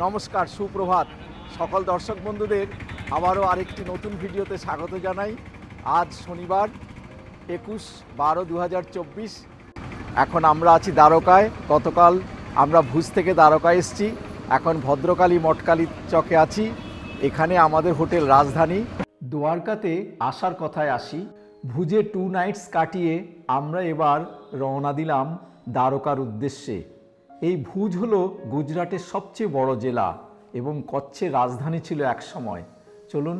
নমস্কার, সুপ্রভাত সকল দর্শক বন্ধুদের। আবারও আরেকটি নতুন ভিডিওতে স্বাগত জানাই। আজ শনিবার 21/12/2024। এখন আমরা আছি দ্বারকায়। গতকাল আমরা ভুজ থেকে দ্বারকায় এসেছি, এখন ভদ্রকালী মঠকালী চকে আছি। এখানে আমাদের হোটেল রাজধানী। দ্বারকাতে আসার কথায় আসি। ভুজে 2 নাইটস কাটিয়ে আমরা এবার রওনা দিলাম দ্বারকার উদ্দেশ্যে। এই ভুজ হলো গুজরাটের সবচেয়ে বড় জেলা এবং কচ্ছের রাজধানী ছিল এক সময়। চলুন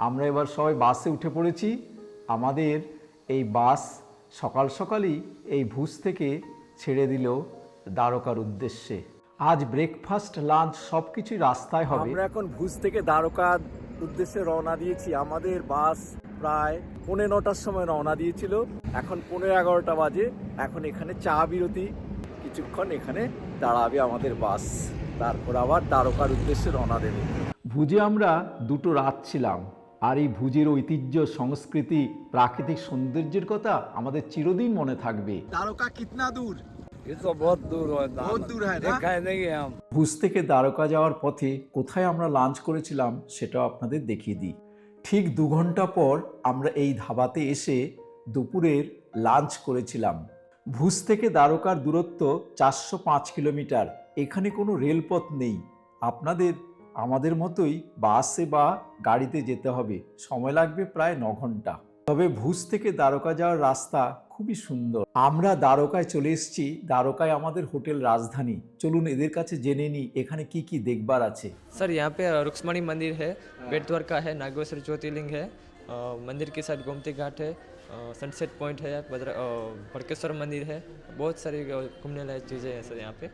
আমরা এবার সবাই বাসে উঠে পড়েছি। আমাদের এই বাস সকাল সকালই এই ভুজ থেকে ছেড়ে দিল দ্বারকার উদ্দেশ্যে। আজ ব্রেকফাস্ট, লাঞ্চ সব কিছুই রাস্তায় হবে। আমরা এখন ভুজ থেকে দ্বারকার উদ্দেশ্যে রওনা দিয়েছি। আমাদের বাস প্রায় 9:15টার সময় রওনা দিয়েছিল, এখন 11:15 বাজে। এখন এখানে চা বিরতি, কিছুক্ষণ এখানে দাঁড়াবে আমাদের বাস, তারপর আবার দ্বারকার উদ্দেশ্যে রওনা দেবে। ভুজে আমরা 2 রাত ছিলাম, আর এই ভুজের ঐতিহ্য, সংস্কৃতি, প্রাকৃতিক সৌন্দর্যের কথা আমাদের চিরদিন মনে থাকবে। দ্বারকা কিতনা দূর? ये तो बहुत दूर है, बहुत दूर है ना? देखा है नहीं हम। ভুজ থেকে দ্বারকা যাওয়ার পথে কোথায় আমরা লাঞ্চ করেছিলাম সেটাও আপনাদের দেখিয়ে দিই। ঠিক 2 ঘন্টা পর আমরা এই ধাবাতে এসে দুপুরের লাঞ্চ করেছিলাম। ভুজ থেকে দ্বারকার দূরত্ব 405 কিলোমিটার। এখানে কোনো রেলপথ নেই, আপনাদের আমাদের মতোই বাসে বা গাড়িতে যেতে হবে। সময় লাগবে প্রায় 9 ঘন্টা। তবে ভুজ থেকে দ্বারকা যাওয়ার রাস্তা খুবই সুন্দর। আমরা দ্বারকায় চলে এসেছি। দ্বারকায় আমাদের হোটেল রাজধানী। চলুন এদের কাছে জেনে নিই এখানে কি কি দেখবার আছে। सर यहाँ पे रुक्मणी मंदिर है, बेट द्वारका है, नागेश्वर ज्योतिर्लिंग है, मंदिर के साथ गोमती घाट है, सनसेट पॉइंट है, भड़केश्वर मंदिर है, बहुत सारी घूमने लायक चीज़ें हैं सर यहाँ पे।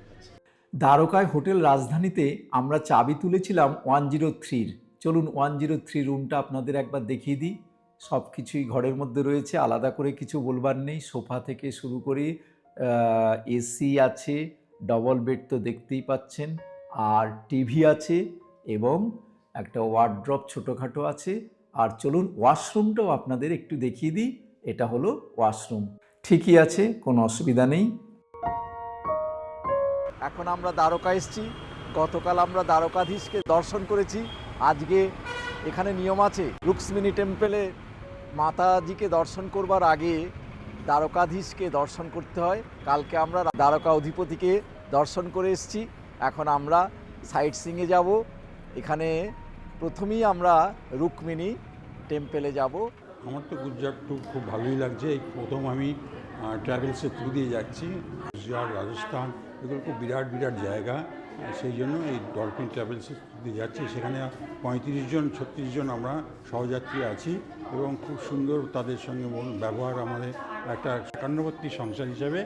দ্বারকায় হোটেল রাজধানীতে আমরা চাবি তুলেছিলাম 103-র। চলুন 103 রুমটা আপনাদের একবার দেখিয়ে দিই। সব কিছুই ঘরের মধ্যে রয়েছে, আলাদা করে কিছু বলবার নেই। সোফা থেকে শুরু করে এসি আছে, ডবল বেড তো দেখতেই পাচ্ছেন, আর টিভি আছে এবং একটা ওয়ার্ড্রপ ছোটোখাটো আছে। আর চলুন ওয়াশরুমটাও আপনাদের একটু দেখিয়ে দিই। এটা হলো ওয়াশরুম, ঠিকই আছে, কোনো অসুবিধা নেই। এখন আমরা দ্বারকা এসেছি। গতকাল আমরা দ্বারকাধীশকে দর্শন করেছি। আজকে এখানে নিয়ম আছে, রুক্মিণী টেম্পলে মাতাজিকে দর্শন করবার আগে দ্বারকাধীশকে দর্শন করতে হয়। কালকে আমরা দ্বারকা অধিপতিকে দর্শন করে এসেছি। এখন আমরা সাইট সিইংয়ে যাব। এখানে প্রথমেই আমরা রুক্মিণী টেম্পলে যাব। আমার তো গুজরাট ট্যুর খুব ভালোই লাগছে। এই প্রথম আমি ট্রাভেলসের থ্রু দিয়ে যাচ্ছি। গুজরাট, রাজস্থান এগুলো খুব বিরাট বিরাট জায়গা, সেই জন্য এই ডলফিন ট্রাভেলসের থ্রু দিয়ে যাচ্ছি। সেখানে 35-36 জন আমরা সহযাত্রী আছি এবং খুব সুন্দর তাদের সঙ্গে ব্যবহার। আমাদের একটা একান্নবর্তী সংসার হিসাবে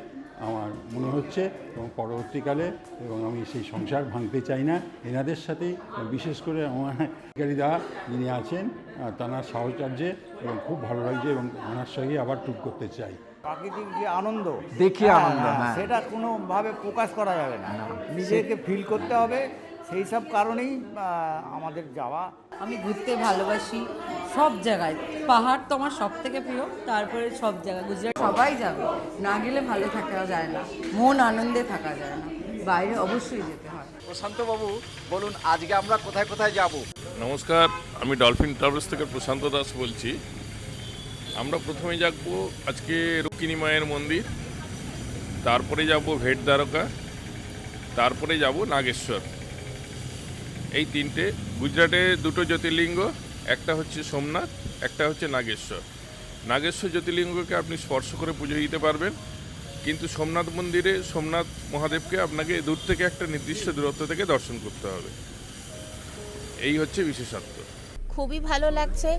আমার মনে হচ্ছে এবং পরবর্তীকালে, এবং আমি সেই সংসার ভাঙতে চাই না। এনাদের সাথেই বিশেষ করে আমার গাড়িদা যিনি আছেন, তাঁর সাহচর্যে এবং খুব ভালো লাগছে এবং ওনার সঙ্গে আবার ট্যুর করতে চাই। প্রাকৃতিক যে আনন্দ, দেখি আনন্দ, হ্যাঁ, সেটা কোনোভাবে প্রকাশ করা যাবে না, নিজেকে ফিল করতে হবে। সেই সব কারণেই আমাদের যাওয়া। আমি ঘুরতে ভালোবাসি সব জায়গায়। পাহাড় তো আমার সব থেকে প্রিয়, তারপরে সব জায়গা গুজরাট সবাই যাবে, না গেলে ভালো থাকা যায় না, মন আনন্দে থাকা যায় না, বাইরে অবশ্যই যেতে হয়। প্রশান্ত বাবু বলুন আজকে আমরা কোথায় কোথায় যাব? নমস্কার, আমি ডলফিন ট্রাভেলস থেকে প্রশান্ত দাস বলছি। আমরা প্রথমে যাব আজকে রুক্মিণী মায়ের মন্দির, তারপরে যাব ভেট দ্বারকা, তারপরে যাব নাগেশ্বর। এই 3টে গুজরাটে 2টো জ্যোতির্লিঙ্গ, একটা হচ্ছে সোমনাথ, একটা হচ্ছে নাগেশ্বর। নাগেশ্বর জ্যোতির্লিঙ্গকে আপনি স্পর্শ করে পুজো দিতে পারবেন, কিন্তু সোমনাথ মন্দিরে সোমনাথ মহাদেবকে আপনাকে দূর থেকে একটা নির্দিষ্ট দূরত্ব থেকে দর্শন করতে হবে। এই হচ্ছে বিশেষত্ব। খুবই ভালো লাগছে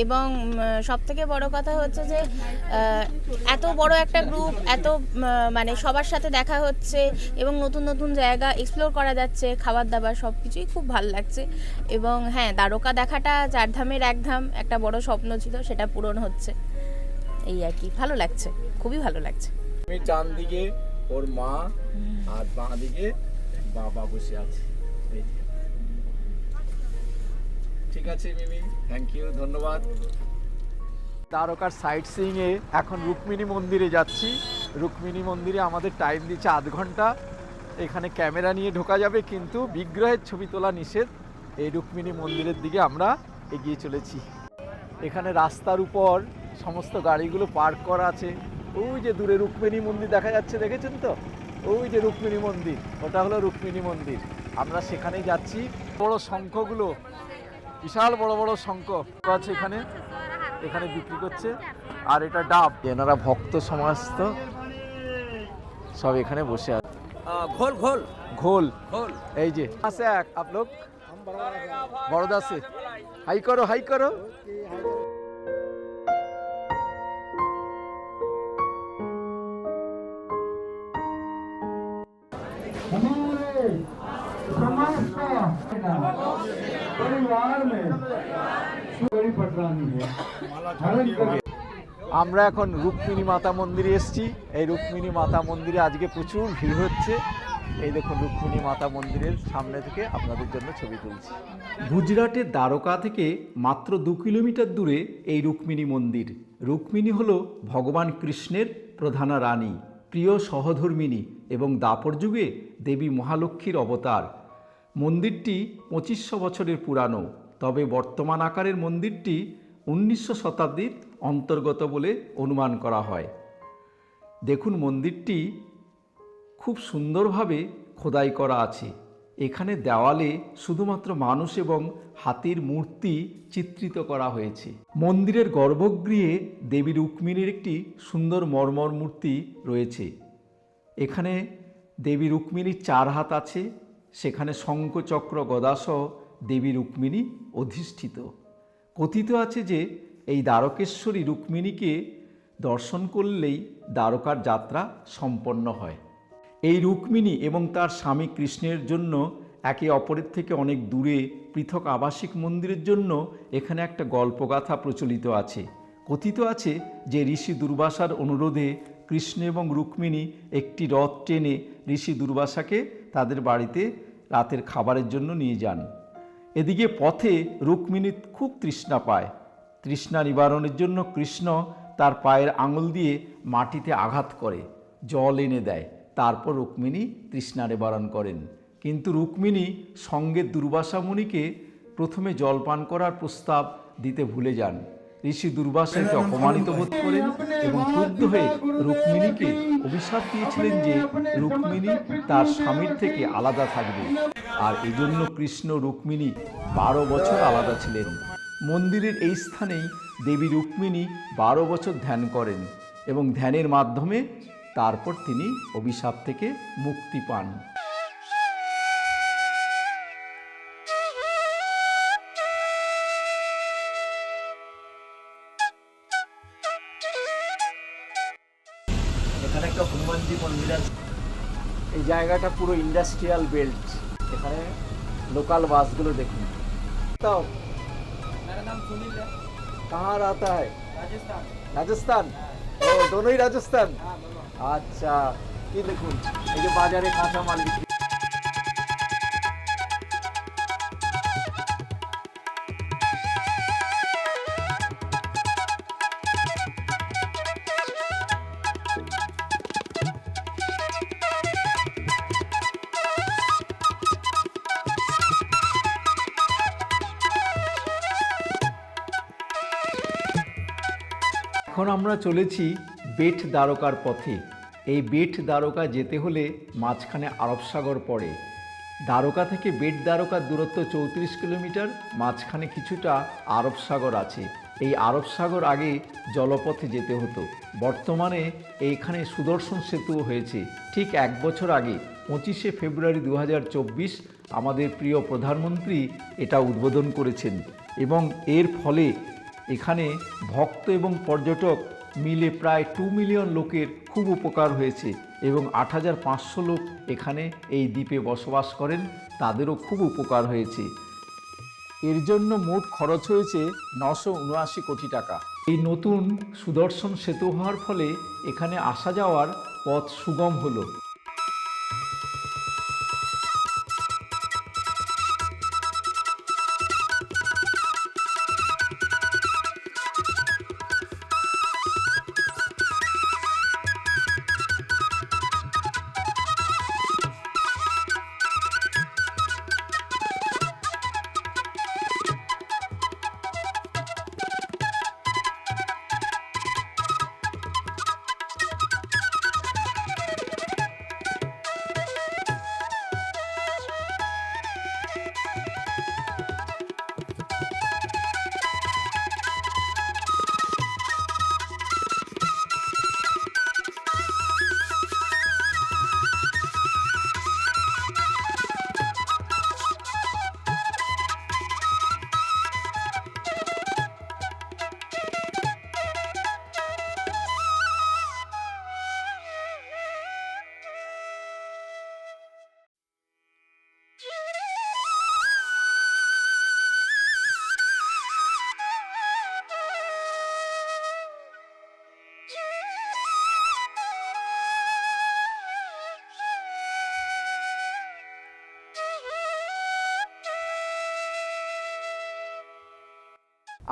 এবং সবথেকে বড় কথা হচ্ছে যে এত বড় একটা গ্রুপ, এত মানে সবার সাথে দেখা হচ্ছে এবং নতুন নতুন জায়গা এক্সপ্লোর করা যাচ্ছে, খাবার দাবার সব কিছুই খুব ভালো লাগছে। এবং হ্যাঁ, দ্বারকা দেখাটা 4 ধামের 1 ধাম, একটা বড় স্বপ্ন ছিল, সেটা পূরণ হচ্ছে। এই আর কি, ভালো লাগছে, খুবই ভালো লাগছে। আমি ডান দিকে ওর মা আর বাঁ দিকে বাবা বসে আছে। ঠিক আছে মিমি, থ্যাংক ইউ, ধন্যবাদ। দ্বারকার সাইট সিইংয়ে এখন রুক্মিণী মন্দিরে যাচ্ছি। রুক্মিণী মন্দিরে আমাদের টাইম দিচ্ছে 8 ঘন্টা। এখানে ক্যামেরা নিয়ে ঢোকা যাবে, কিন্তু বিগ্রহের ছবি তোলা নিষেধ। এই রুক্মিণী মন্দিরের দিকে আমরা এগিয়ে চলেছি। এখানে রাস্তার উপর সমস্ত গাড়িগুলো পার্ক করা আছে। ওই যে দূরে রুক্মিণী মন্দির দেখা যাচ্ছে, দেখেছেন তো? ওই যে রুক্মিণী মন্দির, ওটা হলো রুক্মিণী মন্দির। আমরা সেখানেই যাচ্ছি। বড় শঙ্খগুলো, বিশাল বড় বড় শঙ্খ আছে এখানে, এখানে বিক্রি করছে। আর এটা ডাব। এনারা ভক্ত সমস্ত সব এখানে বসে আছে। ঘোল ঘোল ঘোল ঘোল এই যে আছে এক आप लोग बड़ौदा से हाई करो हाई करो। আমরা এখন রুক্মিণী মাতা মন্দিরে এসেছি। এই রুক্মিণী মাতা মন্দিরে আজকে প্রচুর ভিড় হচ্ছে। এই দেখুন রুক্মিণী মাতা মন্দিরের সামনে থেকে আপনাদের জন্য ছবি তুলছি। গুজরাটের দ্বারকা থেকে মাত্র 2 কিলোমিটার দূরে এই রুক্মিণী মন্দির। রুক্মিণী হল ভগবান কৃষ্ণের প্রধানা রানী, প্রিয় সহধর্মিণী এবং দাপর যুগে দেবী মহালক্ষ্মীর অবতার। মন্দিরটি 2500 বছরের পুরানো, তবে বর্তমান আকারের মন্দিরটি 1900 শতাব্দীর অন্তর্গত বলে অনুমান করা হয়। দেখুন মন্দিরটি খুব সুন্দরভাবে খোদাই করা আছে। এখানে দেওয়ালে শুধুমাত্র মানুষ এবং হাতির মূর্তি চিত্রিত করা হয়েছে। মন্দিরের গর্ভগৃহে দেবী রুক্মিণীর একটি সুন্দর মর্মর মূর্তি রয়েছে। এখানে দেবী রুক্মিণীর 4 হাত আছে। সেখানে শঙ্খ চক্র গদাসহ দেবী রুক্মিণী অধিষ্ঠিত। কথিত আছে যে এই দ্বারকেশ্বরী রুক্মিণীকে দর্শন করলেই দ্বারকার যাত্রা সম্পন্ন হয়। এই রুক্মিণী এবং তার স্বামী কৃষ্ণের জন্য একে অপরের থেকে অনেক দূরে পৃথক আবাসিক মন্দিরের জন্য এখানে একটা গল্পগাথা প্রচলিত আছে। কথিত আছে যে ঋষি দুর্বাসার অনুরোধে কৃষ্ণ এবং রুক্মিণী একটি রথ টেনে ঋষি দুর্বাসাকে তাদের বাড়িতে রাতের খাবারের জন্য নিয়ে যান। এদিকে পথে রুক্মিণী খুব তৃষ্ণা পায়। তৃষ্ণা নিবারণের জন্য কৃষ্ণ তার পায়ের আঙুল দিয়ে মাটিতে আঘাত করে জল এনে দেয়। তারপর রুক্মিণী তৃষ্ণা নিবারণ করেন। কিন্তু রুক্মিণী সঙ্গে দুর্বাসা মুনিকে প্রথমে জলপান করার প্রস্তাব দিতে ভুলে যান। ঋষি দুর্বাসা এতে অপমানিত বোধ করেন এবং ক্রুদ্ধ হয়ে রুক্মিণীকে অভিশাপ দিয়েছিলেন যে রুক্মিণী তার স্বামীর থেকে আলাদা থাকবে। আর এজন্য কৃষ্ণ রুক্মিণী 12 বছর আলাদা ছিলেন। মন্দিরের এই স্থানেই দেবী রুক্মিণী 12 বছর ধ্যান করেন এবং ধ্যানের মাধ্যমে তারপর তিনি অভিশাপ থেকে মুক্তি পান। এখানে একটা হনুমানজি মন্দির আছে। এই জায়গাটা পুরো ইন্ডাস্ট্রিয়াল বেল্ট। এখানে লোকাল বাসগুলো দেখুন। তাও मेरा नाम सुनील है, कहाँ आता है? राजस्थान। রাজস্থান? ও দোনোই রাজস্থান। আচ্ছা, কি দেখুন এই যে বাজারে কাঁচা মাল বিক্রি। এখন আমরা চলেছি বেট দ্বারকার পথে। এই বেট দ্বারকা যেতে হলে মাঝখানে আরব সাগর পড়ে। দ্বারকা থেকে বেট দ্বারকার দূরত্ব 34 কিলোমিটার। মাঝখানে কিছুটা আরব সাগর আছে। এই আরব সাগর আগে জলপথে যেতে হতো। বর্তমানে এইখানে সুদর্শন সেতুও হয়েছে। ঠিক 1 বছর আগে 25শে ফেব্রুয়ারি 2024 আমাদের প্রিয় প্রধানমন্ত্রী এটা উদ্বোধন করেছেন এবং এর ফলে এখানে ভক্ত এবং পর্যটক মিলে প্রায় 2 মিলিয়ন লোকের খুব উপকার হয়েছে এবং 8500 লোক এখানে এই দ্বীপে বসবাস করেন, তাদেরও খুব উপকার হয়েছে। এর জন্য মোট খরচ হয়েছে 979 কোটি টাকা। এই নতুন সুদর্শন সেতু হওয়ার ফলে এখানে আসা যাওয়ার পথ সুগম হলো।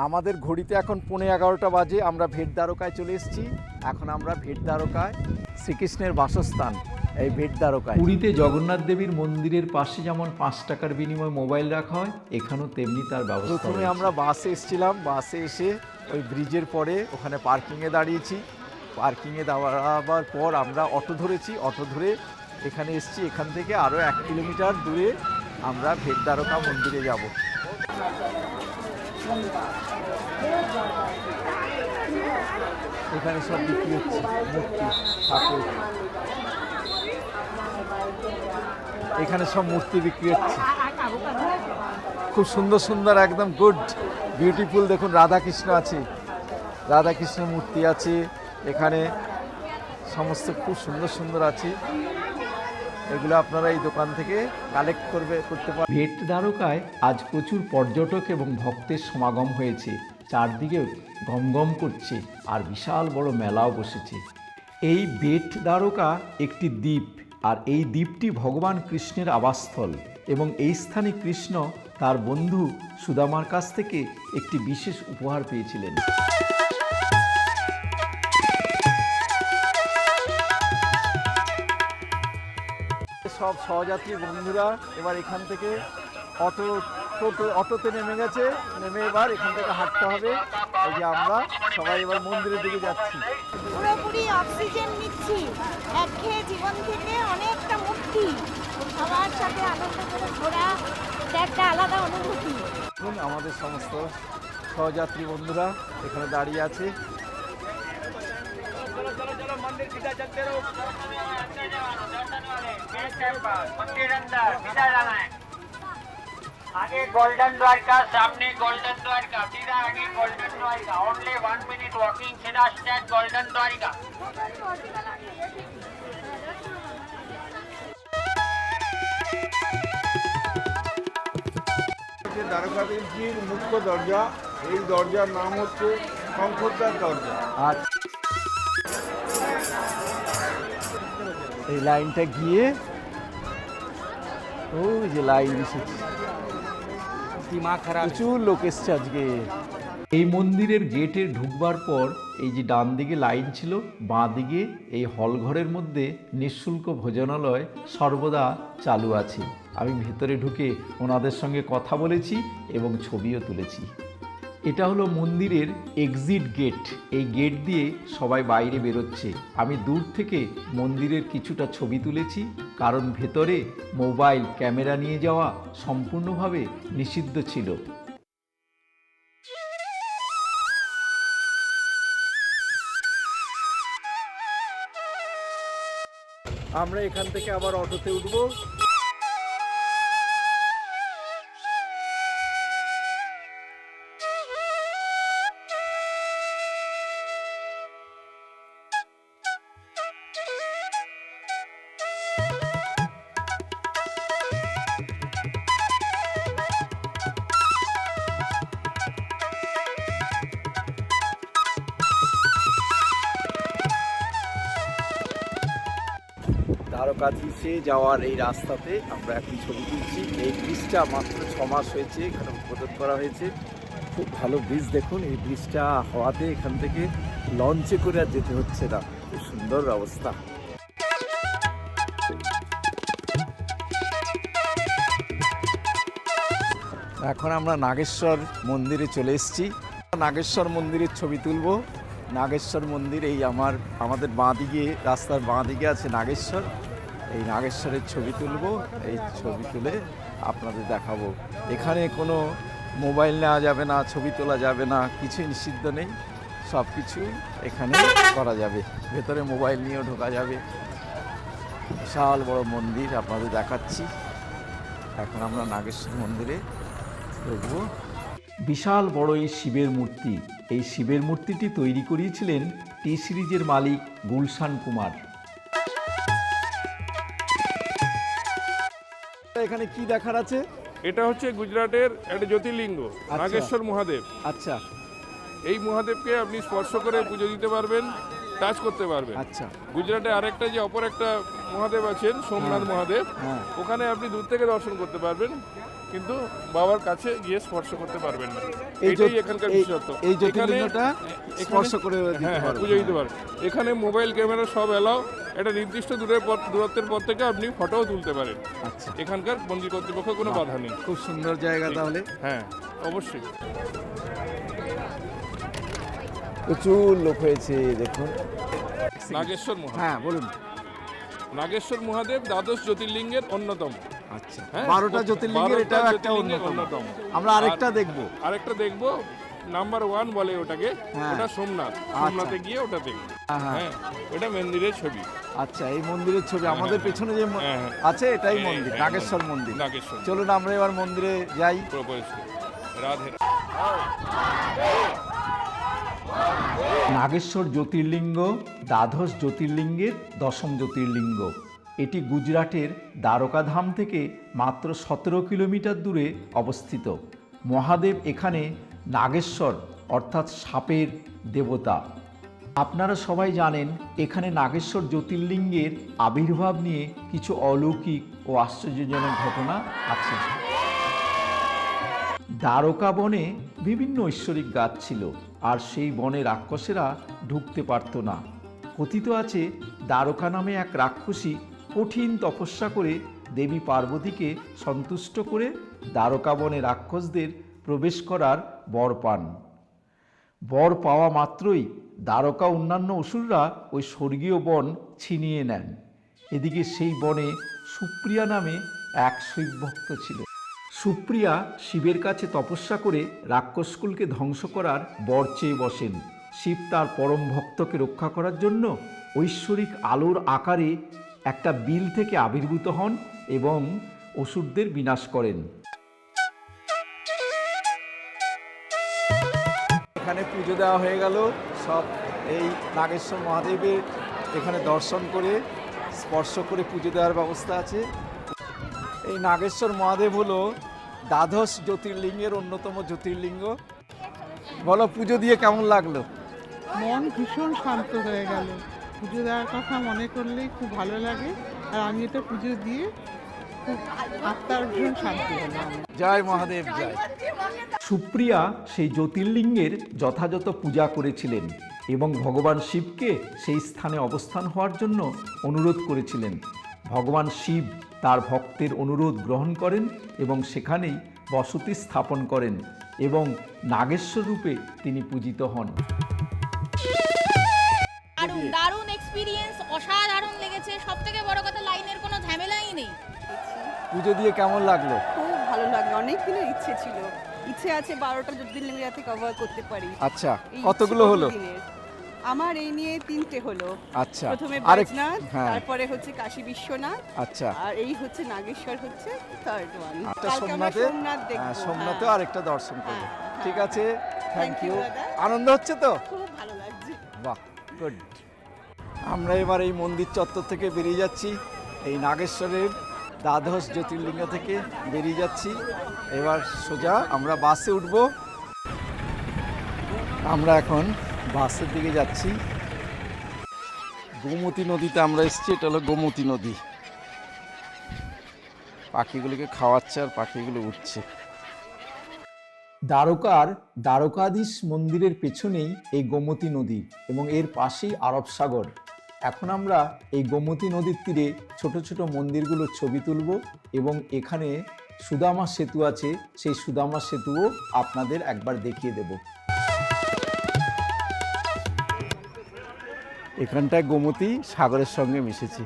আমাদের ঘড়িতে এখন 11:15 বাজে, আমরা ভেট দ্বারকায় চলে এসেছি। এখন আমরা ভেট দ্বারকায়, শ্রীকৃষ্ণের বাসস্থান এই ভেট দ্বারকায়। পুরীতে জগন্নাথ দেবীর মন্দিরের পাশে যেমন 5 টাকার বিনিময়ে মোবাইল রাখা হয়, এখানেও তেমনি তার ব্যবস্থা। প্রথমে আমরা বাসে এসেছিলাম, বাসে এসে ওই ব্রিজের পরে ওখানে পার্কিংয়ে দাঁড়িয়েছি। পার্কিংয়ে দাঁড়াবার পর আমরা অটো ধরেছি, অটো ধরে এখানে এসেছি। এখান থেকে আরও 1 কিলোমিটার দূরে আমরা ভেট দ্বারকা মন্দিরে যাব। এখানে সব বিক্রি হচ্ছে, মূর্তি, ঠাকুর। এখানে সব মূর্তি বিক্রি হচ্ছে, খুব সুন্দর সুন্দর, একদম গুড বিউটিফুল। দেখুন রাধাকৃষ্ণ আছে, রাধাকৃষ্ণ মূর্তি আছে এখানে, সমস্ত খুব সুন্দর সুন্দর আছে। এগুলো আপনারা এই দোকান থেকে কালেক্ট করতে পারেন। ভেট দ্বারকায় আজ প্রচুর পর্যটক এবং ভক্তের সমাগম হয়েছে, চারদিকে গমগম করছে, আর বিশাল বড় মেলাও বসেছে। এই ভেট দ্বারকা একটি দ্বীপ, আর এই দ্বীপটি ভগবান কৃষ্ণের আবাসস্থল, এবং এই স্থানে কৃষ্ণ তার বন্ধু সুদামার কাছ থেকে একটি বিশেষ উপহার পেয়েছিলেন। সব সহযাত্রী বন্ধুরা এবার এখান থেকে অটোতে নেমে গেছে, নেমে এবার এখান থেকে হাঁটতে হবে। এই যে আমরা সবাই এবার মন্দিরের দিকে যাচ্ছি। পুরোপুরি অক্সিজেন নিচ্ছি, একঘেয়ে জীবন থেকে অনেকটা মুক্তি, সবার সাথে আনন্দ করে ঘোরা, এটা একটা আলাদা অনুভূতি। দেখুন আমাদের সমস্ত সহযাত্রী বন্ধুরা এখানে দাঁড়িয়ে আছে। आगे गोल्डन द्वारका, सामने गोल्डन द्वारका, सीधा आगे golden Dwarka, only 1 minute walking, सीधा स्ट्रेट गोल्डन द्वारका। দ্বারকাধীশের মুখ্য দরজা, এই দরজার নাম হচ্ছে শঙ্করদ্বার দরজা। আর এই লাইনটা গিয়ে ওই যে লাইন এসেছে, প্রচুর লোক এসছে আজকে। এই মন্দিরের গেটে ঢুকবার পর এই যে ডান দিকে লাইন ছিল, বাঁ দিকে এই হলঘরের মধ্যে নিঃশুল্ক ভোজনালয় সর্বদা চালু আছে। আমি ভেতরে ঢুকে ওনাদের সঙ্গে কথা বলেছি এবং ছবিও তুলেছি। এটা হলো মন্দিরের এক্সিট গেট। এই গেট দিয়ে সবাই বাইরে বেরোচ্ছে। আমি দূর থেকে মন্দিরের কিছুটা ছবি তুলেছি, কারণ ভেতরে মোবাইল ক্যামেরা নিয়ে যাওয়া সম্পূর্ণভাবে নিষিদ্ধ ছিল। আমরা এখান থেকে আবার অটোতে উঠবো। দ্বারকাধীশে যাওয়ার এই রাস্তাতে আমরা এখন ছবি তুলছি। এই ব্রিজটা মাত্র 6 মাস হয়েছে এখানে উদ্বোধন করা হয়েছে। খুব ভালো ব্রিজ, দেখুন এই ব্রিজটা হওয়াতে এখান থেকে লঞ্চে করে আর যেতে হচ্ছে না, খুব সুন্দর ব্যবস্থা। এখন আমরা নাগেশ্বর মন্দিরে চলে এসেছি। নাগেশ্বর মন্দিরের ছবি তুলব। নাগেশ্বর মন্দির এই আমাদের বাঁ দিকে, রাস্তার বাঁ দিকে আছে নাগেশ্বর। এই নাগেশ্বরের ছবি তুলব, এই ছবি তুলে আপনাদের দেখাবো। এখানে কোনো মোবাইল নেওয়া যাবে না, ছবি তোলা যাবে না, কিছুই নিষিদ্ধ নেই, সব কিছু এখানে করা যাবে। ভেতরে মোবাইল নিয়েও ঢোকা যাবে। বিশাল বড় মন্দির আপনাদের দেখাচ্ছি। এখন আমরা নাগেশ্বর মন্দিরে ঢুকবো। বিশাল বড় এই শিবের মূর্তি। এই শিবের মূর্তিটি তৈরি করিয়েছিলেন টি সিরিজের মালিক গুলশান কুমার। এখানে কি দেখার আছে? এটা হচ্ছে গুজরাটের একটা জ্যোতির্লিঙ্গ, নাগেশ্বর মহাদেব। আচ্ছা, এই মহাদেবকে আপনি স্পর্শ করে পুজো দিতে পারবেন, টাচ করতে পারবেন। আচ্ছা, গুজরাটে আরেকটা যে অপর একটা মহাদেব আছেন, সোমনাথ মহাদেব, ওখানে আপনি দূর থেকে দর্শন করতে পারবেন, কিন্তু বাবার কাছে গিয়ে স্পর্শ করতে পারবেন না। এই এটাই এখানকার বিশেষত্ব। এই জ্যোতির্লিঙ্গটা এখানে- স্পর্শ করে দিতে হ্যাঁ, পারবেন। পুজো দিতে পারেন। এখানে মোবাইল ক্যামেরা সব এলাও, একটা নির্দিষ্ট দূরত্বের পর থেকে আপনি ফটোও তুলতে পারেন। আচ্ছা, এখানকার মন্দির কর্তৃপক্ষের কোনো বাধা নেই। খুব সুন্দর জায়গা তাহলে। হ্যাঁ, অবশ্যই। প্রচুর লোক হয়েছে দেখুন। নাগেশ্বর মহাদেব, হ্যাঁ বলুন। নাগেশ্বর মহাদেব দ্বাদশ জ্যোতির্লিঙ্গের অন্যতম। আচ্ছা, হ্যাঁ, 12টা জ্যোতির্লিঙ্গের 12টা এটাও একটা জ্যোতির্লিঙ্গের অন্যতম। অন্যতম। আমরা আরেকটা দেখব। আরেকটা দেখবো, নাম্বার 1 বলে ওটাকে, হ্যাঁ। ওটা সোমনাথ। সোমনাথে গিয়ে ওটা দেখবো। হ্যাঁ। হ্যাঁ, ওটা মন্দিরের ছবি। আচ্ছা, এই মন্দিরের ছবি আমাদের পেছনে যে হ্যাঁ, হ্যাঁ। আছে এটাই হ্যাঁ, মন্দির, হ্যাঁ, নাগেশ্বর মন্দির। নাগেশ্বর। চলুন আমরা এবার মন্দিরে যাই। রাধে। নাগেশ্বর জ্যোতির্লিঙ্গ দ্বাদশ জ্যোতির্লিঙ্গের দশম জ্যোতির্লিঙ্গ। এটি গুজরাটের দ্বারকাধাম থেকে মাত্র 17 কিলোমিটার দূরে অবস্থিত। মহাদেব এখানে নাগেশ্বর অর্থাৎ সাপের দেবতা। আপনারা সবাই জানেন এখানে নাগেশ্বর জ্যোতির্লিঙ্গের আবির্ভাব নিয়ে কিছু অলৌকিক ও আশ্চর্যজনক ঘটনা আছে। দ্বারকা বনে বিভিন্ন ঐশ্বরিক গাছ ছিল, আর সেই বনে রাক্ষসেরা ঢুকতে পারত না। কথিত আছে দ্বারকা নামে এক রাক্ষসী কঠিন তপস্যা করে দেবী পার্বতীকে সন্তুষ্ট করে দ্বারকা বনে রাক্ষসদের প্রবেশ করার বর পান। বর পাওয়া মাত্রই দ্বারকা অন্যান্য অসুররা ওই স্বর্গীয় বন ছিনিয়ে নেন। এদিকে সেই বনে সুপ্রিয়া নামে এক শিবভক্ত ছিল। সুপ্রিয়া শিবের কাছে তপস্যা করে রাক্ষসকুলকে ধ্বংস করার বর চেয়ে বসেন। শিব তার পরম ভক্তকে রক্ষা করার জন্য ঐশ্বরিক আলোর আকারে একটা বিল থেকে আবির্ভূত হন এবং অসুরদের বিনাশ করেন। এখানে পুজো দেওয়া হয়ে গেল। সব এই নাগেশ্বর মহাদেবের এখানে দর্শন করে স্পর্শ করে পুজো দেওয়ার ব্যবস্থা আছে। এই নাগেশ্বর মহাদেব হলো দ্বাদশ জ্যোতির্লিঙ্গের অন্যতম জ্যোতির্লিঙ্গ। বলো, পুজো দিয়ে কেমন লাগলো? মন ভীষণ শান্ত হয়ে গেল। পুজো দেওয়ার কথা মনে করলেই খুব ভালো লাগে, আর আমি এটা পুজো দিয়ে খুব আত্মার ভীষণ শান্তি হলো আমার। জয় মহাদেব জয়। সুপ্রিয়া সেই জ্যোতির্লিঙ্গের যথাযথ পূজা করেছিলেন এবং ভগবান শিবকে সেই স্থানে অবস্থান হওয়ার জন্য অনুরোধ করেছিলেন। ভগবান শিব তার ভক্তের অনুরোধ গ্রহণ করেন এবং সেখানেই বসতি স্থাপন করেন এবং নাগেশ্বর রূপে তিনি পূজিত হন। দারুণ দারুণ এক্সপিরিয়েন্স, অসাধারণ লেগেছে। সব থেকে বড় কথা, লাইনের কোনো ঝামেলাই নেই। পুজো দিয়ে কেমন লাগলো? খুব ভালো লাগলো। অনেক দিনের ইচ্ছে আছে 12টা জ্যোতির্লিঙ্গ যাতে কভার করতে পারি। আচ্ছা, এই কতগুলো ইচ্ছে হলো? বহুদিনের। আমার এই নিয়ে 3টে হলো। আচ্ছা, প্রথমে আরেক বৈজনাথ, হ্যাঁ, তারপরে হচ্ছে কাশী বিশ্বনাথ, আচ্ছা, আর এই হচ্ছে নাগেশ্বর হচ্ছে থার্ড ওয়ান। একটা কালকে আমরা সোমনাথে, সোমনাথ দেখবো। সোমনাথেও হ্যাঁ। আরেকটা দর্শন করবো। হ্যাঁ, ঠিক হ্যাঁ। আছে, থ্যাংক Thank ইউ। you, দাদা। আনন্দ হচ্ছে তো? খুব ভালো লাগছে। বাহ, গুড। আমরা এবার এই মন্দির চত্বর থেকে বেরিয়ে যাচ্ছি। এই নাগেশ্বরের দ্বাদশ জ্যোতির্লিঙ্গ থেকে বেরিয়ে যাচ্ছি। এবার সোজা আমরা বাসে উঠব। আমরা এখন বাসের দিকে যাচ্ছি। গোমতী নদীতে আমরা এসেছি। এটা হলো গোমতী নদী। পাখিগুলোকে খাওয়াচ্ছে আর পাখিগুলো উঠছে। দ্বারকার দ্বারকাধীশ মন্দিরের পেছনেই এই গোমতী নদী এবং এর পাশেই আরব সাগর। এখন আমরা এই গোমতী নদীর তীরে ছোট ছোট মন্দিরগুলোর ছবি তুলব এবং এখানে সুদামা সেতু আছে, সেই সুদামা সেতুও আপনাদের একবার দেখিয়ে দেব। এখানটায় গোমতী সাগরের সঙ্গে মিশেছে।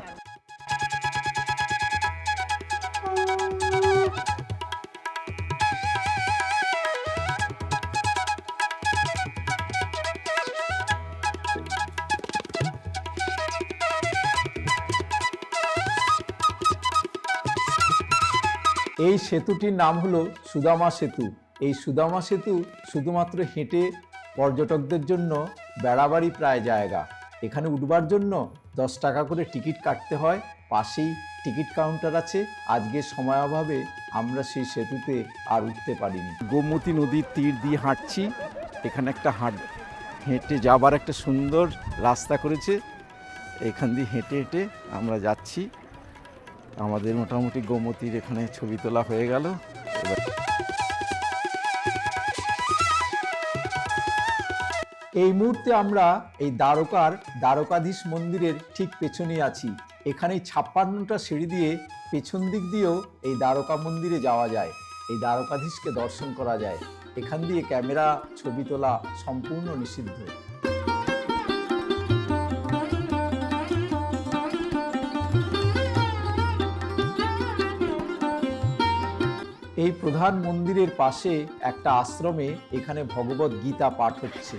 এই সেতুটির নাম হলো সুদামা সেতু। এই সুদামা সেতু শুধুমাত্র হেঁটে পর্যটকদের জন্য বেড়াবাড়ি প্রায় জায়গা। এখানে উঠবার জন্য 10 টাকা করে টিকিট কাটতে হয়। পাশেই টিকিট কাউন্টার আছে। আজকে সময় অভাবে আমরা সেই সেতুতে আর উঠতে পারিনি। গোমতী নদীর তীর দিয়ে হাঁটছি। এখানে একটা হেঁটে যাবার একটা সুন্দর রাস্তা করেছে। এখান দিয়ে হেঁটে হেঁটে আমরা যাচ্ছি। আমাদের মোটামুটি গোমতীর এখানে ছবি তোলা হয়ে গেল। এই মুহূর্তে আমরা এই দ্বারকাধীশ মন্দিরের ঠিক পেছনে আছি। এখানে 56টা সিঁড়ি দিয়ে পেছন দিক দিয়েও এই দ্বারকা মন্দিরে যাওয়া যায়, এই দ্বারকাধীশকে দর্শন করা যায়। এখান দিয়ে ক্যামেরা ছবি তোলা সম্পূর্ণ নিষিদ্ধ। এই প্রধান মন্দিরের পাশে একটা আশ্রমে এখানে ভগবত গীতা পাঠ হচ্ছে।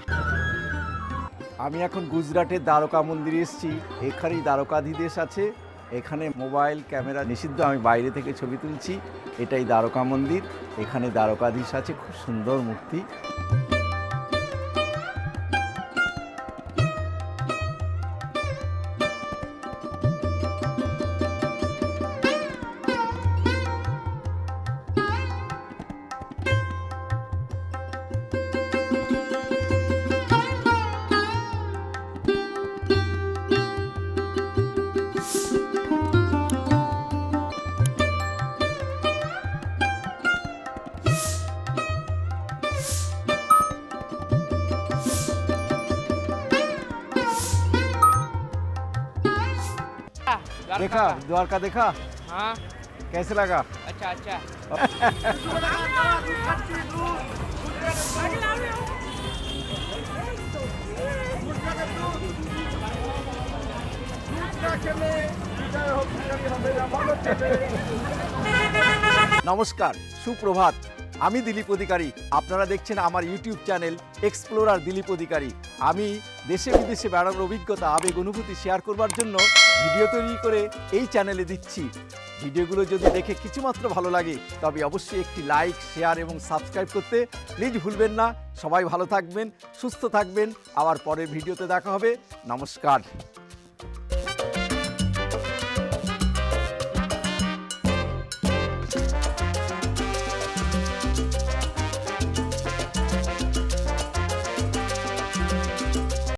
আমি এখন গুজরাটের দ্বারকা মন্দিরে এসেছি। এখানেই দ্বারকাধীশ আছে, এখানে মোবাইল ক্যামেরা নিষিদ্ধ। আমি বাইরে থেকে ছবি তুলছি। এটাই দ্বারকা মন্দির, এখানে দ্বারকাধীশ আছে, খুব সুন্দর মূর্তি। देखा द्वारका, देखा? हाँ कैसे लगा? अच्छा अच्छा। নমস্কার, সুপ্রভাত। আমি দিলীপ অধিকারী, আপনারা দেখছেন আমার ইউটিউব চ্যানেল এক্সপ্লোরার দিলীপ অধিকারী। আমি দেশে বিদেশে বেড়ানোর অভিজ্ঞতা, আবেগ, অনুভূতি শেয়ার করবার জন্য ভিডিও তৈরি করে এই চ্যানেলে দিচ্ছি। ভিডিওগুলো যদি দেখে কিছুমাত্র ভালো লাগে তবে অবশ্যই একটি লাইক, শেয়ার এবং সাবস্ক্রাইব করতে প্লিজ ভুলবেন না। সবাই ভালো থাকবেন, সুস্থ থাকবেন। আবার পরের ভিডিওতে দেখা হবে। নমস্কার।